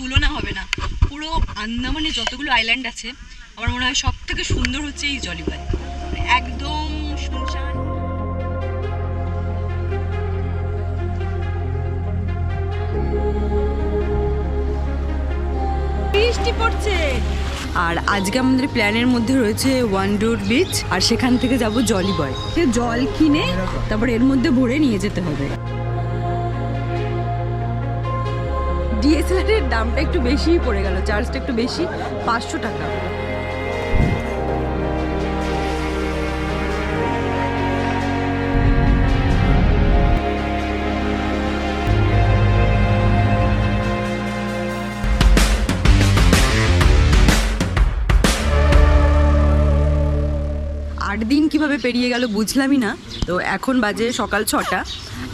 তুলনা হবে না। পুরো আন্দামানে যতগুলো আইল্যান্ড আছে আমার মনে হয় সব থেকে সুন্দর হচ্ছে এই জলিবাই, একদম শুনশান। বৃষ্টি পড়ছে। আর আজকে আমাদের প্ল্যানের মধ্যে রয়েছে ওয়ান্ডুর বিচ, আর সেখান থেকে যাব জলিবয়। জল কিনে তারপর এর মধ্যে ভরে নিয়ে যেতে হবে। ডিএসএলআর এর দামটা একটু বেশিই পড়ে গেল, চার্জটা একটু বেশি, 500 টাকা। দিন কিভাবে পেরিয়ে গেল বুঝলামই না। তো এখন বাজে সকাল 6টা,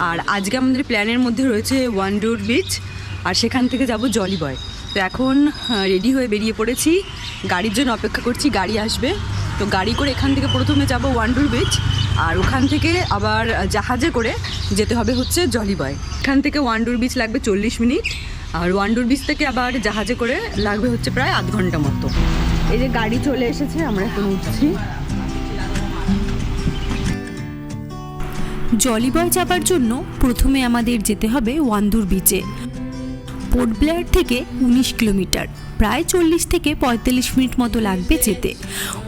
আর আজকে আমাদের প্ল্যানের মধ্যে রয়েছে ওয়ান্ডুর বিচ, আর সেখান থেকে যাব জলিবয়। তো এখন রেডি হয়ে বেরিয়ে পড়েছি, গাড়ির জন্য অপেক্ষা করছি, গাড়ি আসবে। তো গাড়ি করে এখান থেকে প্রথমে যাব ওয়ান্ডুর বিচ, আর ওখান থেকে আবার জাহাজে করে যেতে হবে হচ্ছে জলিবয়। এখান থেকে ওয়ান্ডুর বিচ লাগবে 40 মিনিট, আর ওয়ান্ডুর বিচ থেকে আবার জাহাজে করে লাগবে হচ্ছে প্রায় আধ ঘন্টা মতো। এই যে গাড়ি চলে এসেছে, আমরা এখন উঠছি। জলিবয় যাবার জন্য প্রথমে আমাদের যেতে হবে ওয়ান্ডুর বিচে। পোর্ট ব্লেয়ার থেকে 19 কিলোমিটার, প্রায় 40 থেকে 45 মিনিট মতো লাগবে যেতে।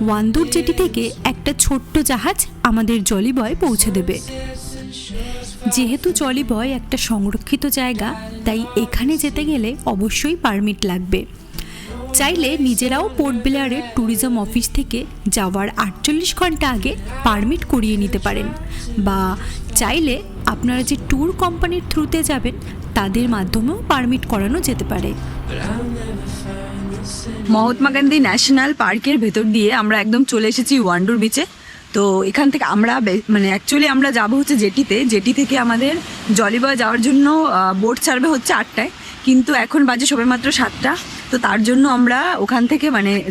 ওয়ান্ডুর জেটি থেকে একটা ছোট্ট জাহাজ আমাদের জলিবয় পৌঁছে দেবে। যেহেতু জলিবয় একটা সংরক্ষিত জায়গা, তাই এখানে যেতে গেলে অবশ্যই পারমিট লাগবে। চাইলে নিজেরাও পোর্ট ব্লেয়ারের ট্যুরিজম অফিস থেকে যাওয়ার 48 ঘন্টা আগে পারমিট করিয়ে নিতে পারেন, বা চাইলে আপনারা যে ট্যুর কোম্পানির থ্রুতে যাবেন তাদের মাধ্যমেও পারমিট করানো যেতে পারে। মহাত্মা গান্ধী ন্যাশনাল পার্কের ভেতর দিয়ে আমরা একদম চলে এসেছি ওয়ান্ডুর বিচে। তো এখান থেকে আমরা অ্যাকচুয়ালি আমরা যাবো হচ্ছে জেটি থেকে আমাদের জলিবয় যাওয়ার জন্য বোট ছাড়বে হচ্ছে 8টায়, কিন্তু এখন বাজে সবেমাত্র 7টা। তো তার জন্য আমরা ওখান থেকে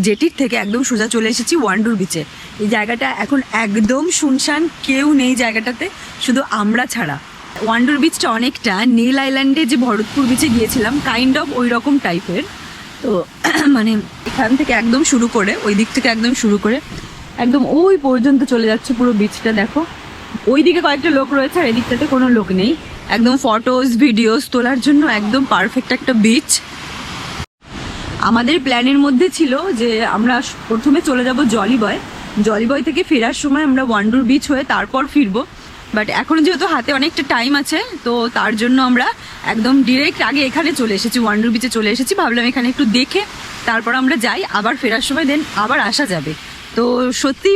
জেটির থেকে একদম সোজা চলে এসেছি ওয়ান্ডুর বিচে। এই জায়গাটা এখন একদম শুনশান, কেউ নেই জায়গাটাতে, শুধু আমরা ছাড়া। ওয়ান্ডুর বিচটা অনেকটা নীল আইল্যান্ডে যে ভরতপুর বিচে গিয়েছিলাম কাইন্ড অফ ওই রকম টাইপের। তো এখান থেকে একদম শুরু করে, ওই দিক থেকে একদম শুরু করে একদম ওই পর্যন্ত চলে যাচ্ছে পুরো বিচটা। দেখো ওই দিকে কয়েকটা লোক রয়েছে, আর এদিকটাতে কোনো লোক নেই। একদম ফটোস ভিডিওস তোলার জন্য একদম পারফেক্ট একটা বিচ। আমাদের প্ল্যানের মধ্যে ছিল যে আমরা প্রথমে চলে যাব জলিবয় থেকে ফেরার সময় আমরা ওয়ান্ডুর বিচ হয়ে তারপর ফিরবো। বাট এখন যেহেতু হাতে অনেকটা টাইম আছে, তো তার জন্য আমরা একদম ডিরেক্ট আগে এখানে চলে এসেছি, ওয়ান্ডুর বিচে চলে এসেছি। ভাবলাম এখানে একটু দেখে তারপর আমরা যাই, আবার ফেরার সময় দেন আবার আসা যাবে। তো সত্যি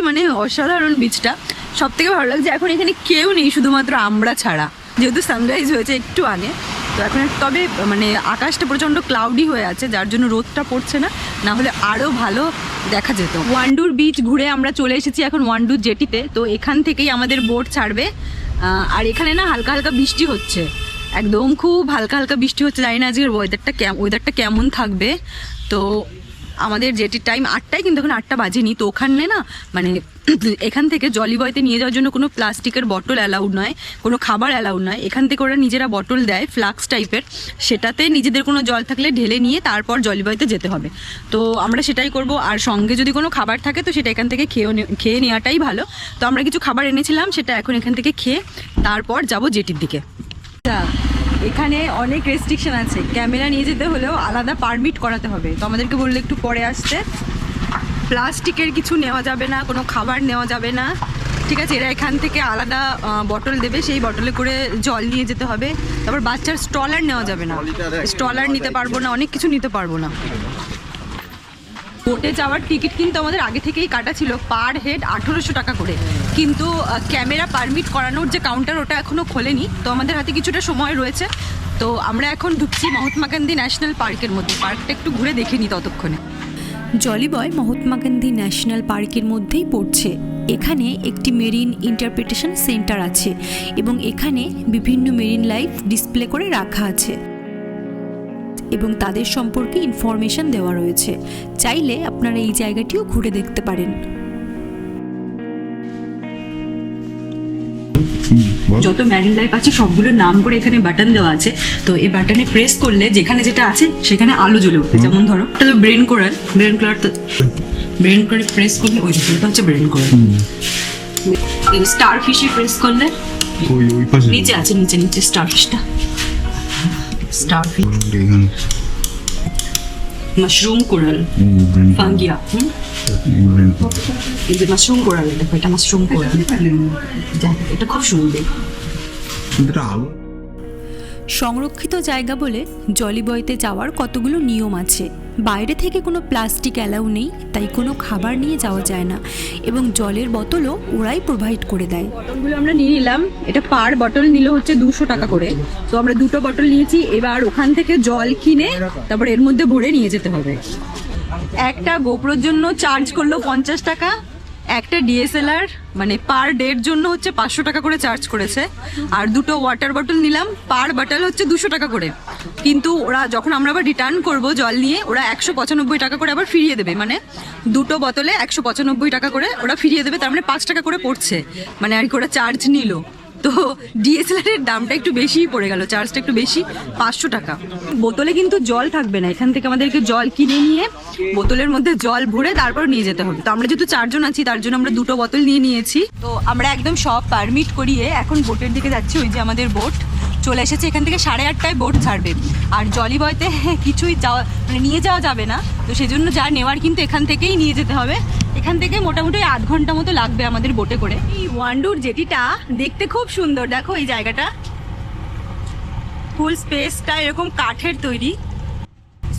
অসাধারণ বিচটা। সব থেকে ভালো লাগছে এখন এখানে কেউ নেই, শুধুমাত্র আমরা ছাড়া। যেহেতু সানরাইজ হয়েছে একটু আগে, তো এখন তবে আকাশটা প্রচণ্ড ক্লাউডি হয়ে আছে, যার জন্য রোদটা পড়ছে না, না হলে আরও ভালো দেখা যেত। ওয়ান্ডুর বিচ ঘুরে আমরা চলে এসেছি এখন ওয়ান্ডুর জেটিতে। তো এখান থেকেই আমাদের বোট ছাড়বে, আর এখানে না হালকা হালকা বৃষ্টি হচ্ছে, একদম খুব হালকা হালকা বৃষ্টি হচ্ছে। জানি না আজকের ওয়েদারটা কেমন থাকবে। তো আমাদের জেটির টাইম 8টায়, কিন্তু এখন 8টা বাজেনি। তো ওখানে না এখান থেকে জলিবয়তে নিয়ে যাওয়ার জন্য কোনো প্লাস্টিকের বটল অ্যালাউড নয়, কোনো খাবার অ্যালাউড নয়। এখান থেকে ওরা নিজেরা বটল দেয় ফ্লাক্স টাইপের, সেটাতে নিজেদের কোনো জল থাকলে ঢেলে নিয়ে তারপর জলিবয়তে যেতে হবে। তো আমরা সেটাই করব। আর সঙ্গে যদি কোনো খাবার থাকে তো সেটা এখান থেকে খেয়ে নেওয়াটাই ভালো। তো আমরা কিছু খাবার এনেছিলাম, সেটা এখন এখান থেকে খেয়ে তারপর যাব জেটির দিকে। এখানে অনেক রেস্ট্রিকশন আছে, ক্যামেরা নিয়ে যেতে হলেও আলাদা পারমিট করাতে হবে। তো আমাদেরকে বললে একটু পরে আসতে। প্লাস্টিকের কিছু নেওয়া যাবে না, কোনো খাবার নেওয়া যাবে না, ঠিক আছে। এরা এখান থেকে আলাদা বটল দেবে, সেই বটলে করে জল নিয়ে যেতে হবে। তারপর বাচ্চার স্ট্রলার নেওয়া যাবে না, স্ট্রলার নিতে পারবো না, অনেক কিছু নিতে পারবো না। বোটে যাওয়ার টিকিট কিন্তু আমাদের আগে থেকেই কাটা ছিল, পার হেড 1800 টাকা করে। কিন্তু ক্যামেরা পারমিট করানোর যে কাউন্টার, ওটা এখনও খোলেনি। তো আমাদের হাতে কিছুটা সময় রয়েছে। তো আমরা এখন ঢুকছি মহাত্মা গান্ধী ন্যাশনাল পার্কের মধ্যে। পার্কটা একটু ঘুরে দেখে নিই ততক্ষণে। জলিবয় মহাত্মা গান্ধী ন্যাশনাল পার্কের মধ্যেই পড়ছে। এখানে একটি মেরিন ইন্টারপ্রিটেশন সেন্টার আছে, এবং এখানে বিভিন্ন মেরিন লাইফ ডিসপ্লে করে রাখা আছে এবং তাদের সম্পর্কে ইনফরমেশন দেওয়া রয়েছে। চাইলে আপনারা এই জায়গাটিও ঘুরে দেখতে পারেন। যত ম্যারিন লাইফ আছে সবগুলোর নাম করে এখানে বাটন দেওয়া আছে। তো এই বাটনে প্রেস করলে যেখানে যেটা আছে সেখানে আলো জ্বলে উঠবে। যেমন ধরো এটা তো ব্রেন কোরাল, তো ব্রেন করে প্রেস করলে ওই যেটা হচ্ছে ব্রেন কোরাল। স্টার ফিশে প্রেস করলে ওই পাশে নিচে আছে, নিচে স্টার ফিশটা, starfish, mushroom coral, fungia, এই যে মাশরুম কোরাল, দেখো এটা মাশরুম কোরাল, এটা খুব সুন্দর। আলো সংরক্ষিত জায়গা বলে জলিবয়তে যাওয়ার কতগুলো নিয়ম আছে। বাইরে থেকে কোনো প্লাস্টিক অ্যালাউ নেই, তাই কোনো খাবার নিয়ে যাওয়া যায় না, এবং জলের বোতলও ওরাই প্রোভাইড করে দেয়। বটলগুলো আমরা নিয়ে নিলাম, এটা পার বটল নিলে হচ্ছে 200 টাকা করে। তো আমরা 2টো বটল নিয়েছি। এবার ওখান থেকে জল কিনে তারপর এর মধ্যে ভরে নিয়ে যেতে হবে। একটা গোপ্রোর জন্য চার্জ করলো 50 টাকা, একটা ডিএসএলআর মানে পার ডের জন্য হচ্ছে 500 টাকা করে চার্জ করেছে, আর 2টো ওয়াটার বটল নিলাম, পার বটল হচ্ছে 200 টাকা করে। কিন্তু ওরা যখন আমরা আবার রিটার্ন করব জল নিয়ে, ওরা 195 টাকা করে আবার ফিরিয়ে দেবে, মানে 2টো বোতলে 195 টাকা করে ওরা ফিরিয়ে দেবে। তার মানে 5 টাকা করে পড়ছে, মানে আর কি ওরা চার্জ নিল। তো ডিএসএলআর এর দামটা একটু বেশিই পড়ে গেল, চার্জটা একটু বেশি, 500 টাকা। বোতলে কিন্তু জল থাকবে না, এখান থেকে আমাদেরকে জল কিনে নিয়ে বোতলের মধ্যে জল ভরে তারপর নিয়ে যেতে হবে। তো আমরা যেহেতু 4 জন আছি তার জন্য আমরা 2টো বোতল নিয়ে নিয়েছি। তো আমরা একদম সব পারমিট করিয়ে এখন বোটের দিকে যাচ্ছি। ওই যে আমাদের বোট চলে এসেছে, এখান থেকে 8:30টায় বোট ছাড়বে। আর জলিবয়তে কিছুই যাওয়া মানে নিয়ে যাওয়া যাবে না, তো সেজন্য যা নেওয়ার কিন্তু এখান থেকেই নিয়ে যেতে হবে। এখান থেকে মোটামুটি 8 ঘন্টা মতো লাগবে আমাদের বোটে করে। এই ওয়ান্ডুর জেটিটা দেখতে খুব সুন্দর, দেখো এই জায়গাটা ফুল স্পেসটা এরকম কাঠের তৈরি।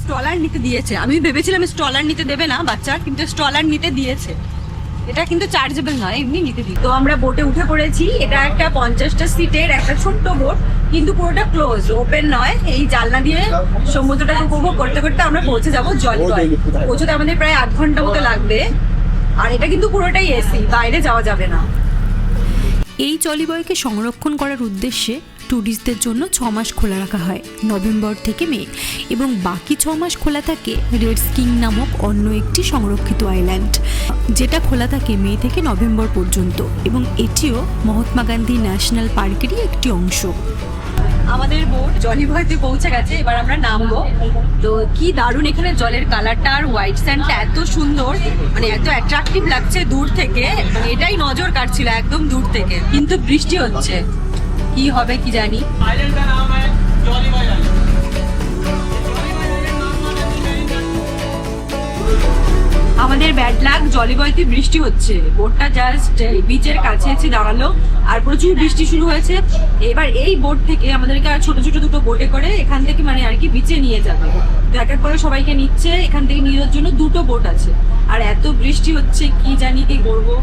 স্টলার নিতে দিয়েছে, আমি ভেবেছিলাম স্টলার নিতে দেবে না বাচ্চা, কিন্তু স্টলার নিতে দিয়েছে। এটা কিন্তু চার্জেবল নয়, এমনি নিতে দিই। তো আমরা বোটে উঠে পড়েছি। এটা একটা 50টা সিটের একটা ছোট্ট বোট, কিন্তু পুরোটা ক্লোজ, ওপেন নয়। এই জানলা দিয়ে সমুদ্রটাকে উপভোগ করতে করতে আমরা পৌঁছে যাবো জলিবয়। পৌঁছতে আমাদের প্রায় 8 ঘন্টা মতো লাগবে। আর এটা কিন্তু পুরোটাই এসি, বাইরে যাওয়া যাবে না। এই জলিবয়কে সংরক্ষণ করার উদ্দেশ্যে ট্যুরিস্টদের জন্য 6 মাস খোলা রাখা হয়, নভেম্বর থেকে মে, এবং বাকি 6 মাস খোলা থাকে রেড স্কিং নামক অন্য একটি সংরক্ষিত আইল্যান্ড, যেটা খোলা থাকে মে থেকে নভেম্বর পর্যন্ত, এবং এটিও মহাত্মা গান্ধী ন্যাশনাল পার্কেরই একটি অংশ। আমাদের বোট জলিবয়তে পৌঁছে গেছে, এবার আমরা নামবো। তো কি দারুণ এখানে জলের কালারটা আর হোয়াইট স্যান্ডটা এত সুন্দর, মানে এত অ্যাট্রাকটিভ লাগছে দূর থেকে, মানে এটাই নজর কাটছিল একদম দূর থেকে। কিন্তু বৃষ্টি হচ্ছে, কি হবে কি জানি। আমাদের ব্যাড লাক, জলিবয়তে বৃষ্টি হচ্ছে। বোটটা জাস্ট বিচের কাছে এসে দাঁড়ালো আর প্রচুর বৃষ্টি শুরু হয়েছে। এবার এই বোট থেকে আমাদেরকে আর ছোট ছোট 2টো বোটে করে এখান থেকে মানে আর কি বিচে নিয়ে যাবে। তো এক এক করে সবাইকে নিচ্ছে, এখান থেকে নিয়ে যাওয়ার জন্য 2টো বোট আছে। আর এত বৃষ্টি হচ্ছে, কি জানি কি করবো,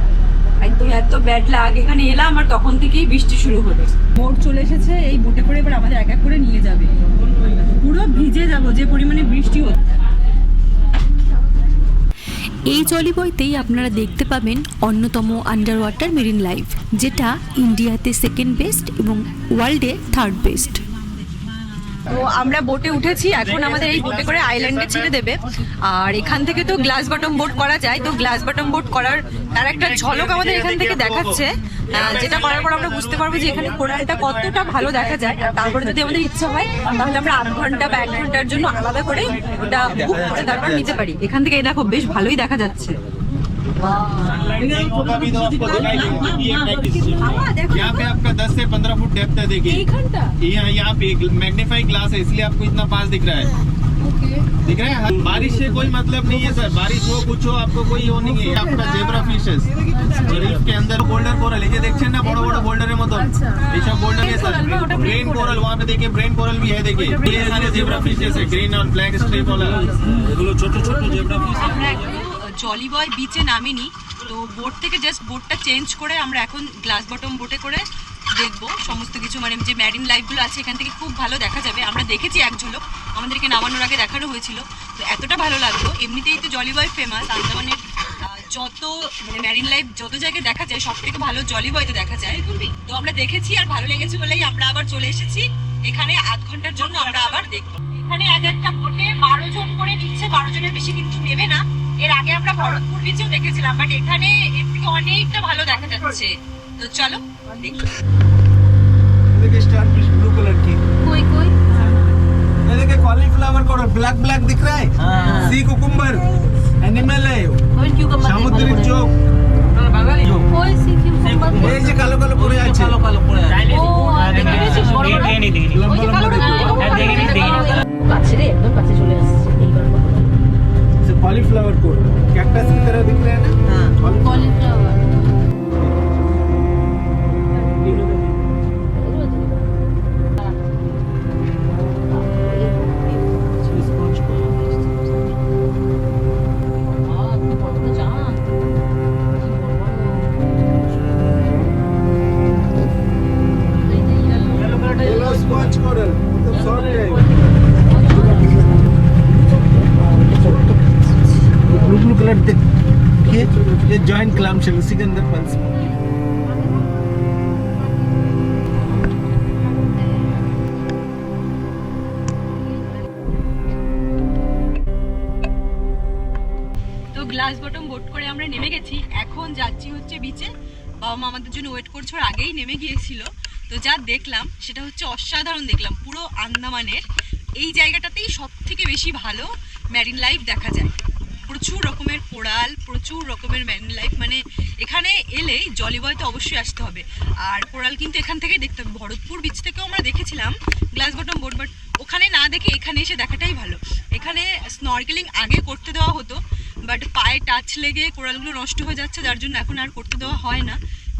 একদম এত ব্যাড লাগ। এখানে এলাম আর তখন থেকেই বৃষ্টি শুরু হলো। বোট চলে এসেছে, এই বোটে করে এবার আমাদের এক এক করে নিয়ে যাবে। পুরো ভিজে যাবো যে পরিমাণে বৃষ্টি হচ্ছে। এই জলিবয়তেই আপনারা দেখতে পাবেন অন্যতম আন্ডার ওয়াটার মেরিন লাইফ, যেটা ইন্ডিয়াতে 2nd বেস্ট এবং ওয়ার্ল্ডে 3rd বেস্ট। তো আমরা বোটে উঠেছি, এখন আমাদের এই বোটে করে আইল্যান্ডে ছেড়ে দেবে। আর এখান থেকে তো গ্লাস বটম বোট করা যায়, তো গ্লাস বটম বোট করার তার একটা ঝলক আমাদের এখান থেকে দেখাচ্ছে, যেটা করার পর আমরা বুঝতে পারবো যে এখানে কোরালটা কতটা ভালো দেখা যায়। আর তারপরে যদি আমাদের ইচ্ছা হয় তাহলে আমরা 8 ঘন্টা বা 1 ঘন্টার জন্য আলাদা করে ওটা বুক করে তারপর নিতে পারি। এখান থেকে দেখো বেশ ভালোই দেখা যাচ্ছে। यहाँ पे आपका 10 से 15 फुट डेप्थ है। देखिए यहाँ पे मैग्नीफाई ग्लास है, इसलिए आपको इतना पास दिख रहा है। दिख रहा है, बारिश से कोई मतलब नहीं है सर, बारिश हो कुछ हो आपको कोई हो नहीं है। आपका जेब्रा फिशेस रीफ के अंदर बोल्डर कोरल है, ये देखছেন না বড় বড় বোল্ডারের মতো, এই সব বোল্ডার है सर। ब्रेन कोरल वहाँ पे देखिए, ब्रेन कोरल भी है। देखिए ये सारे जेब्रा फिशेस है, ग्रीन और ब्लैक स्ट्रिप वाला, এগুলো ছোট ছোট जेब्रा फिश। আমরা এখন জলিবয় বিচে নামিনি, তো বোট থেকে জাস্ট বোটটা চেঞ্জ করে আমরা এখন গ্লাস বটম বোটে করে দেখবো সমস্ত কিছু, মানে যে ম্যারিন লাইফগুলো আছে এখান থেকে খুব ভালো দেখা যাবে। আমরা দেখেছি এক ঝলক, আমাদেরকে নামানোর আগে দেখানো হয়েছিল, তো এতটা ভালো লাগলো। এমনিতেই তো জলিবয় ফেমাস, আন্দামানের যত মানে ম্যারিন লাইফ যত জায়গায় দেখা যায় সব থেকে ভালো জলিবয়তে দেখা যায়। তো আমরা দেখেছি আর ভালো লেগেছে বলেই আমরা আবার চলে এসেছি এখানে। 8 ঘন্টার জন্য আমরা আবার দেখবো। এখানে এক একটা বোটে 12 জন করে নিচ্ছে, 12 জনের বেশি কিন্তু নেবে না। এর আগে আমরা ভরতপুর বিচেও দেখেছিলাম, বাট এখানে এর থেকে অনেকটা ভালো দেখা যাচ্ছে। তো চলো देखिए स्टार फिश ब्लू कलर की, कोई कोई ये देखिए कॉलीफ्लावर का ब्लैक ब्लैक दिख रहा है, सी कुकुम्बर एनिमल है, और क्यूकम्बर সামুদ্রিক চোখ, कोई सी क्यूकम्बर এই যে কালো কালো পড়ে আছে, ও দেখেছিস বড় বড় ওই যে কালো কাছে রে একদম কাছে চলে আসছে এইবার से कॉलीफ्लावर को कैक्टस की तरह दिख रहे हैं ना, কলিফ্লাওয়ার येलो स्पॉन्ज कोरल, एकदम सॉफ्ट है, ब्लू ब्लू कलर देखिए, ये जॉइंट क्लैम शेल, उसी के अंदर पल्स তো গ্লাস বটম বোট করে আমরা নেমে গেছি, এখন যাচ্ছি হচ্ছে বিচে। বাবা মা আমাদের জন্য ওয়েট করছে, ওর আগেই নেমে গিয়েছিল। তো যা দেখলাম সেটা হচ্ছে অসাধারণ দেখলাম। পুরো আন্দামানের এই জায়গাটাতেই সব থেকে বেশি ভালো ম্যারিন লাইফ দেখা যায়। প্রচুর রকমের কোরাল, প্রচুর রকমের ম্যারিন লাইফ, মানে এখানে এলেই জলিবয়তে অবশ্যই আসতে হবে। আর কোরাল কিন্তু এখান থেকেই দেখতে হবে। ভরতপুর বিচ থেকেও আমরা দেখেছিলাম গ্লাস বটম বোট, বাট ওখানে না দেখে এখানে এসে দেখাটাই ভালো। এখানে স্নরকেলিং আগে করতে দেওয়া হতো, বাট পায়ে টাচ লেগে কোরালগুলো নষ্ট হয়ে যাচ্ছে, যার জন্য এখন আর করতে দেওয়া হয় না।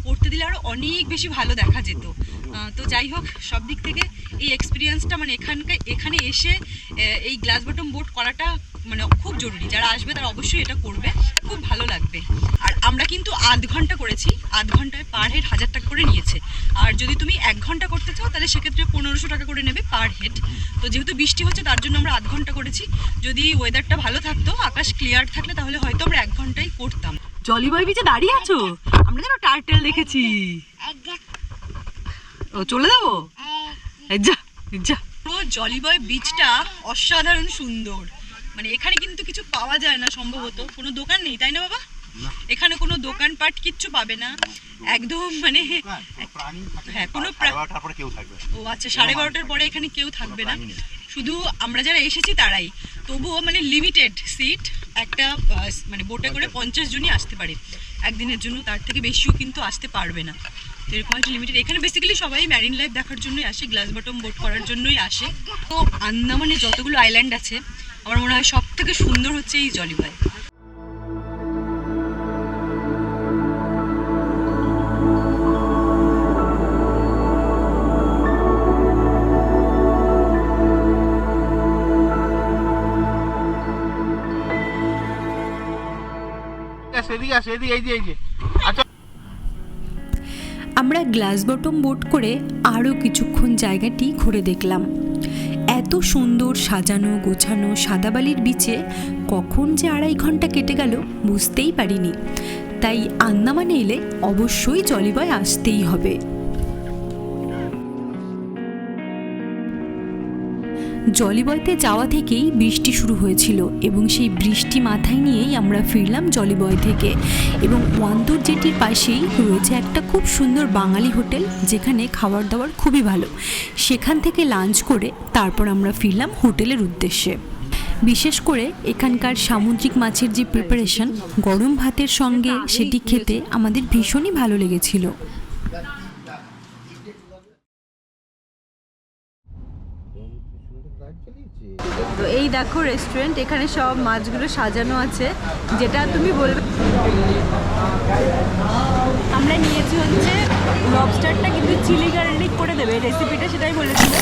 করতে দিলে আরও অনেক বেশি ভালো দেখা যেত। তো যাই হোক, সব দিক থেকে এই এক্সপিরিয়েন্সটা মানে এখানে এসে এই গ্লাস বটম বোট করাটা মানে খুব জরুরি। যারা আসবে তারা অবশ্যই এটা করবে, খুব ভালো লাগবে। আর আমরা কিন্তু 8 ঘন্টা করেছি, 8 ঘন্টায় পার হেড 1000 টাকা করে নিয়েছে। আর যদি তুমি 1 ঘন্টা করতে চাও তাহলে সেক্ষেত্রে 1500 টাকা করে নেবে পার হেড। তো যেহেতু বৃষ্টি হচ্ছে তার জন্য আমরা 8 ঘন্টা করেছি। যদি ওয়েদারটা ভালো থাকতো, আকাশ ক্লিয়ার থাকলে, তাহলে হয়তো আমরা 1 ঘন্টাই করতাম। জলিবয় বিচে দাঁড়িয়ে আছো? আমরা যেন টার্টেল দেখেছি। ও চলে যাবো? যা যা। পুরো জলিবয় বিচটা অসাধারণ সুন্দর। মানে এখানে কিন্তু কিছু পাওয়া যায় না, সম্ভবত কোনো দোকান নেই, তাই না বাবা? এখানে কোনো দোকানপাট কিচ্ছু পাবে না একদম, মানে হ্যাঁ কোনো ও আচ্ছা 12:30টার পরে এখানে কেউ থাকবে না, শুধু আমরা যারা এসেছি তারাই। তবুও মানে লিমিটেড সিট, একটা মানে বোটে করে 50 জনই আসতে পারে একদিনের জন্য, তার থেকে বেশিও কিন্তু আসতে পারবে না। তো এরকম একটা লিমিটেড। এখানে বেসিক্যালি সবাই ম্যারিন লাইফ দেখার জন্যই আসে, গ্লাস বটম বোট করার জন্যই আসে। তো আন্দামানে যতগুলো আইল্যান্ড আছে আমার মনে হয় সব থেকে সুন্দর হচ্ছে এই জলিবয়। আমরা গ্লাস বটম বোট করে আরও কিছুক্ষণ জায়গাটি ঘুরে দেখলাম। এত সুন্দর সাজানো গোছানো সাদাবালির বিচে কখন যে 2.5 ঘন্টা কেটে গেল বুঝতেই পারিনি। তাই আন্দামানে এলে অবশ্যই জলিবয় আসতেই হবে। জলিবয়তে যাওয়া থেকেই বৃষ্টি শুরু হয়েছিল এবং সেই বৃষ্টি মাথায় নিয়েই আমরা ফিরলাম জলিবয় থেকে। এবং ওয়ান্দুর জেটির পাশেই রয়েছে একটা খুব সুন্দর বাঙালি হোটেল, যেখানে খাবার দাবার খুবই ভালো। সেখান থেকে লাঞ্চ করে তারপর আমরা ফিরলাম হোটেলের উদ্দেশ্যে। বিশেষ করে এখানকার সামুদ্রিক মাছের যে প্রিপারেশন, গরম ভাতের সঙ্গে সেটি খেতে আমাদের ভীষণই ভালো লেগেছিল। তো এই দেখো রেস্টুরেন্ট, এখানে সব মাছগুলো সাজানো আছে, যেটা তুমি বলবে। আমরা নিয়েছি হচ্ছে লবস্টারটা, কিন্তু চিলি গার্লিক করে দেবে রেসিপিটা, সেটাই বলেছিল।